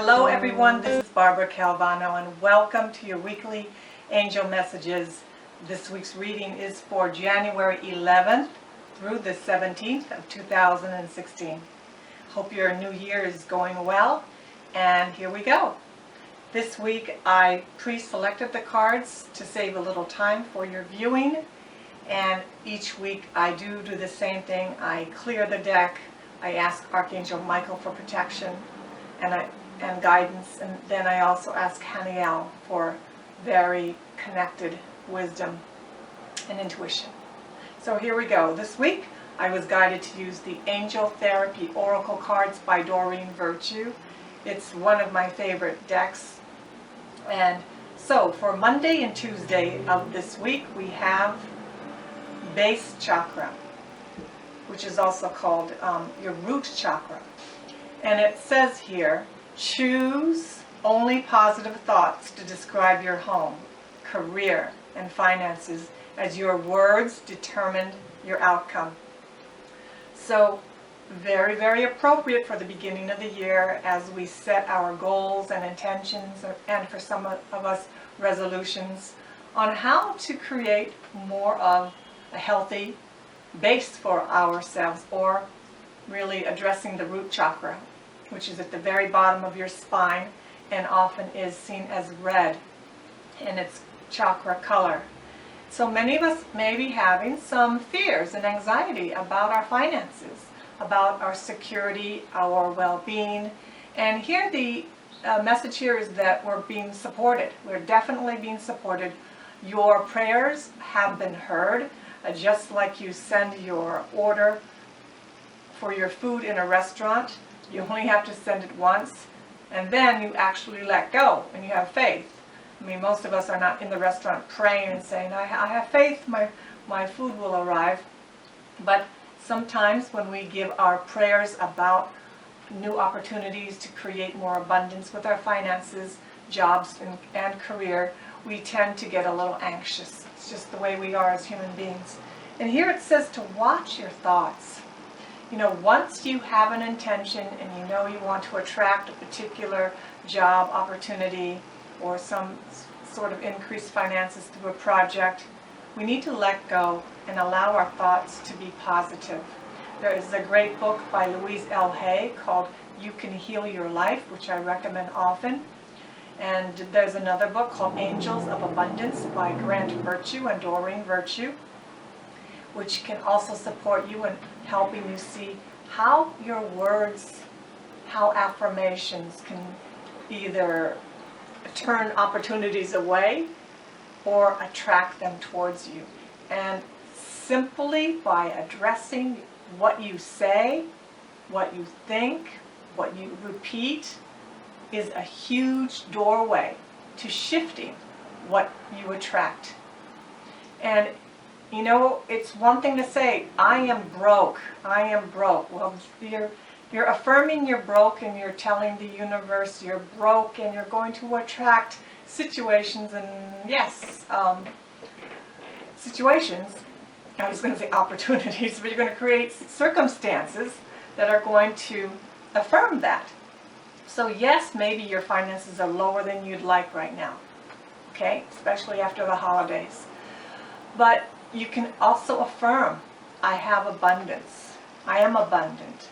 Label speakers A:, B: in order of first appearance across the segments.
A: Hello everyone, this is Barbara Calvano and welcome to your weekly angel messages. This week's reading is for January 11th through the 17th of 2016. Hope your new year is going well, and here we go. This week I pre-selected the cards to save a little time for your viewing, and each week I do the same thing. I clear the deck, I ask Archangel Michael for protection and guidance, and then I also ask Haniel for very connected wisdom and intuition. So here we go. This week I was guided to use the Angel Therapy Oracle cards by Doreen Virtue. It's one of my favorite decks. And so for Monday and Tuesday of this week we have base chakra, which is also called your root chakra. And it says here, choose only positive thoughts to describe your home, career, and finances, as your words determine your outcome. So very, very appropriate for the beginning of the year as we set our goals and intentions, and for some of us resolutions on how to create more of a healthy base for ourselves, or really addressing the root chakra, which is at the very bottom of your spine and often is seen as red in its chakra color. So many of us may be having some fears and anxiety about our finances, about our security, our well-being. And here the message here is that we're being supported. We're definitely being supported. Your prayers have been heard, just like you send your order for your food in a restaurant. You only have to send it once, and then you actually let go, and you have faith. I mean, most of us are not in the restaurant praying and saying, I have faith my food will arrive. But sometimes when we give our prayers about new opportunities to create more abundance with our finances, jobs, and career, we tend to get a little anxious. It's just the way we are as human beings. And here it says to watch your thoughts. You know, once you have an intention and you know you want to attract a particular job opportunity or some sort of increased finances through a project, we need to let go and allow our thoughts to be positive. There is a great book by Louise L. Hay called You Can Heal Your Life, which I recommend often. And there's another book called Angels of Abundance by Grant Virtue and Doreen Virtue, which can also support you in helping you see how your words, how affirmations can either turn opportunities away or attract them towards you. And simply by addressing what you say, what you think, what you repeat, is a huge doorway to shifting what you attract. And you know, it's one thing to say, I am broke, I am broke. Well, you're affirming you're broke, and you're telling the universe you're broke, and you're going to attract situations and, yes, situations. I was going to say opportunities, but you're going to create circumstances that are going to affirm that. So yes, maybe your finances are lower than you'd like right now, okay, especially after the holidays. But you can also affirm, I have abundance. I am abundant.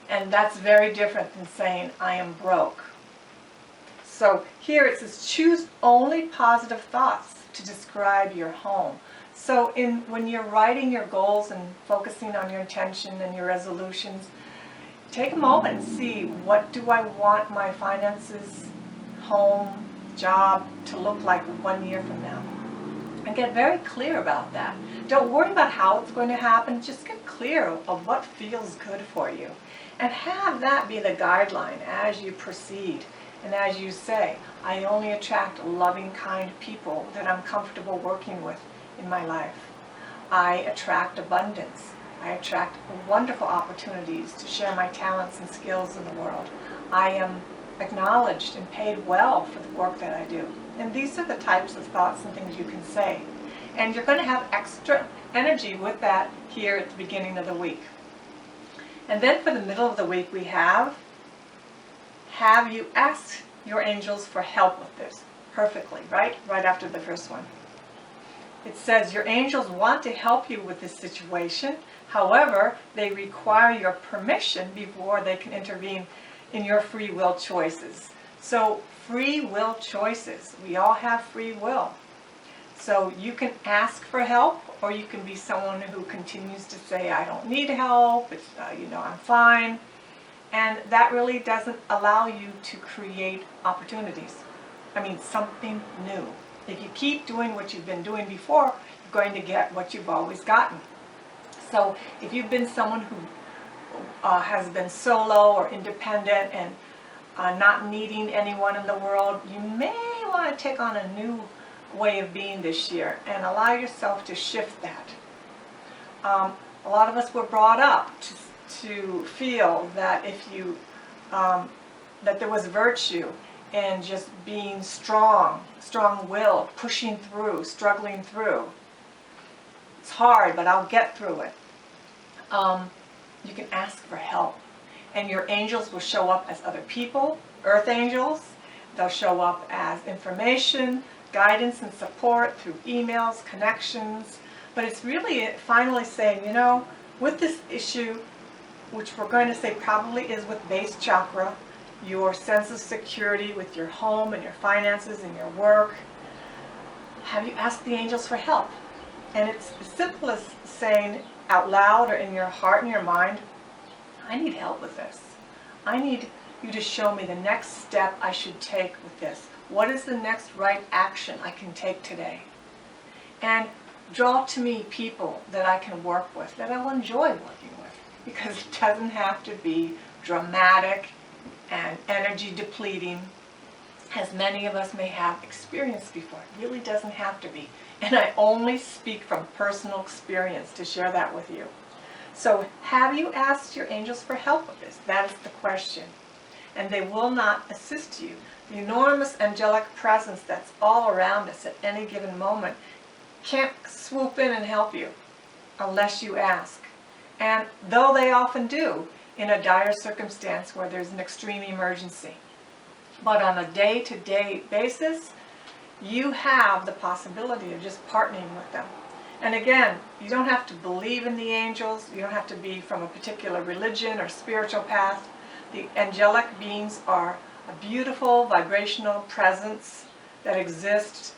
A: And that's very different than saying, I am broke. So here it says, choose only positive thoughts to describe your home. So when you're writing your goals and focusing on your intention and your resolutions, take a moment and see, what do I want my finances, home, job to look like 1 year from now? And get very clear about that. Don't worry about how it's going to happen. Just get clear of what feels good for you. And have that be the guideline as you proceed. And as you say, I only attract loving, kind people that I'm comfortable working with in my life. I attract abundance. I attract wonderful opportunities to share my talents and skills in the world. I am acknowledged and paid well for the work that I do. And these are the types of thoughts and things you can say. And you're going to have extra energy with that here at the beginning of the week. And then for the middle of the week we have Have you asked your angels for help with this? Perfectly, right? Right after the first one. It says your angels want to help you with this situation. However, they require your permission before they can intervene in your free will choices. So, free will choices. We all have free will. So you can ask for help, or you can be someone who continues to say, I don't need help, it's, I'm fine. And that really doesn't allow you to create opportunities. I mean, something new. If you keep doing what you've been doing before, you're going to get what you've always gotten. So if you've been someone who has been solo or independent and not needing anyone in the world, you may want to take on a new way of being this year and allow yourself to shift that. A lot of us were brought up to feel that if you that there was virtue in just being strong-willed, pushing through, struggling through. It's hard, but I'll get through it. You can ask for help, and your angels will show up as other people, earth angels. They'll show up as information, guidance, and support through emails, connections. But it's really finally saying, with this issue, which we're going to say probably is with base chakra, your sense of security with your home and your finances and your work, have you asked the angels for help? And it's as simple as saying out loud or in your heart and your mind, I need help with this. I need you to show me the next step I should take with this. What is the next right action I can take today? And draw to me people that I can work with, that I'll enjoy working with, because it doesn't have to be dramatic and energy depleting, as many of us may have experienced before. It really doesn't have to be. And I only speak from personal experience to share that with you. So have you asked your angels for help with this? That is the question. And they will not assist you. The enormous angelic presence that's all around us at any given moment can't swoop in and help you unless you ask. And though they often do in a dire circumstance where there's an extreme emergency. But on a day-to-day basis, you have the possibility of just partnering with them. And again, you don't have to believe in the angels. You don't have to be from a particular religion or spiritual path. The angelic beings are a beautiful vibrational presence that exists.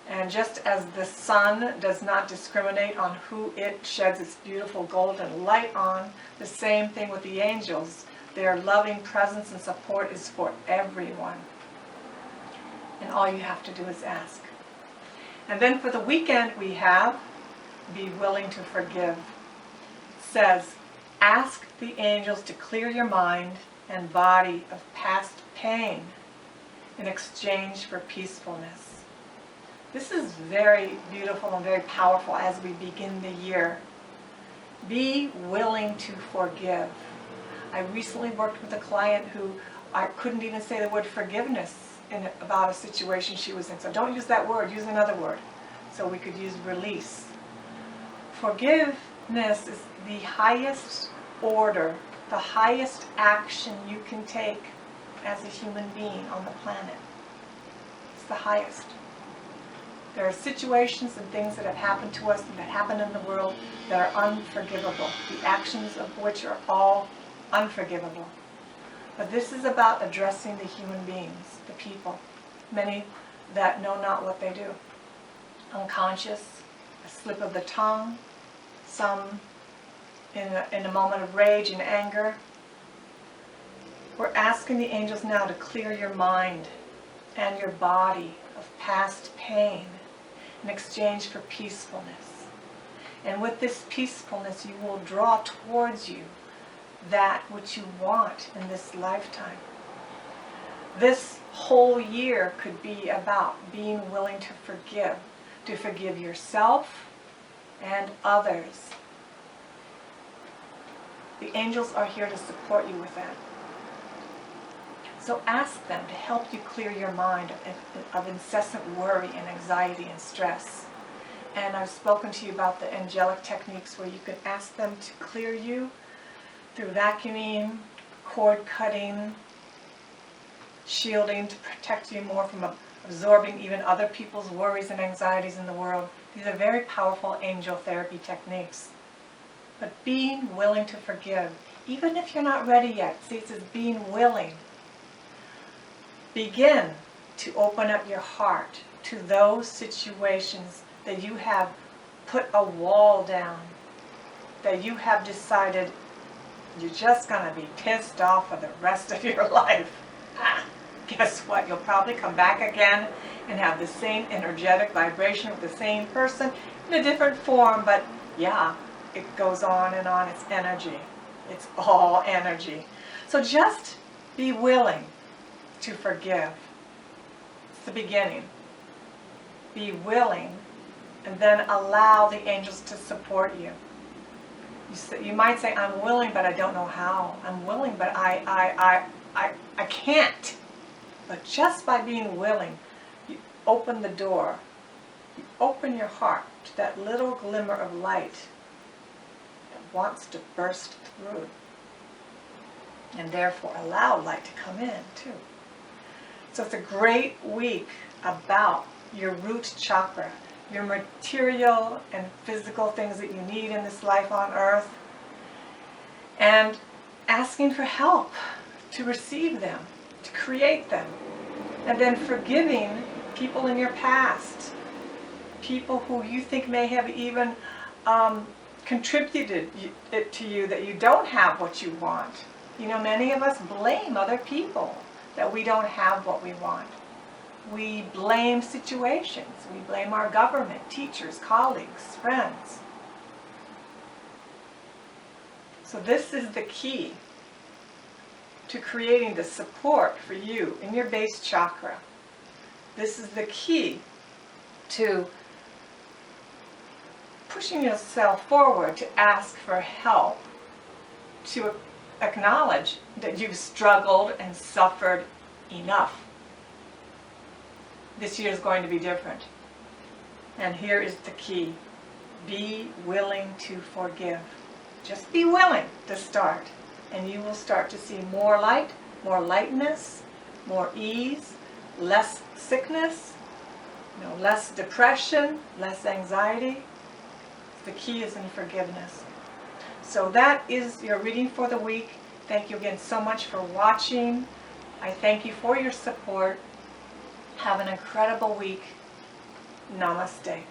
A: And just as the sun does not discriminate on who it sheds its beautiful golden light on, the same thing with the angels. Their loving presence and support is for everyone. And all you have to do is ask. And then for the weekend we have, be willing to forgive. It says, ask the angels to clear your mind and body of past pain in exchange for peacefulness. This is very beautiful and very powerful as we begin the year. Be willing to forgive. I recently worked with a client who I couldn't even say the word forgiveness about a situation she was in. So don't use that word, use another word. So we could use release. Forgiveness is the highest order, the highest action you can take as a human being on the planet. It's the highest. There are situations and things that have happened to us and that happen in the world that are unforgivable, the actions of which are all unforgivable. But this is about addressing the human beings, the people, many that know not what they do. Unconscious, a slip of the tongue, some in a moment of rage and anger. We're asking the angels now to clear your mind and your body of past pain in exchange for peacefulness. And with this peacefulness, you will draw towards you that which you want in this lifetime. This whole year could be about being willing to forgive yourself and others. The angels are here to support you with that. So ask them to help you clear your mind of incessant worry and anxiety and stress. And I've spoken to you about the angelic techniques where you can ask them to clear you through vacuuming, cord cutting, shielding to protect you more from absorbing even other people's worries and anxieties in the world. These are very powerful angel therapy techniques. But being willing to forgive, even if you're not ready yet, see, it says being willing. Begin to open up your heart to those situations that you have put a wall down, that you have decided you're just going to be pissed off for the rest of your life. Guess what? You'll probably come back again and have the same energetic vibration with the same person in a different form, but yeah, it goes on and on. It's energy. It's all energy. So just be willing to forgive. It's the beginning. Be willing, and then allow the angels to support you. You might say, I'm willing, but I don't know how. I'm willing, but I can't. But just by being willing, you open the door. You open your heart to that little glimmer of light that wants to burst through. And therefore allow light to come in too. So it's a great week about your root chakra, your material and physical things that you need in this life on earth, and asking for help to receive them, to create them, and then forgiving people in your past, people who you think may have even contributed it to you that you don't have what you want. You know, many of us blame other people that we don't have what we want. We blame situations. We blame our government, teachers, colleagues, friends. So this is the key to creating the support for you in your base chakra. This is the key to pushing yourself forward to ask for help, to acknowledge that you've struggled and suffered enough. This year is going to be different. And here is the key. Be willing to forgive. Just be willing to start. And you will start to see more light, more lightness, more ease, less sickness, less depression, less anxiety. The key is in forgiveness. So that is your reading for the week. Thank you again so much for watching. I thank you for your support. Have an incredible week. Namaste.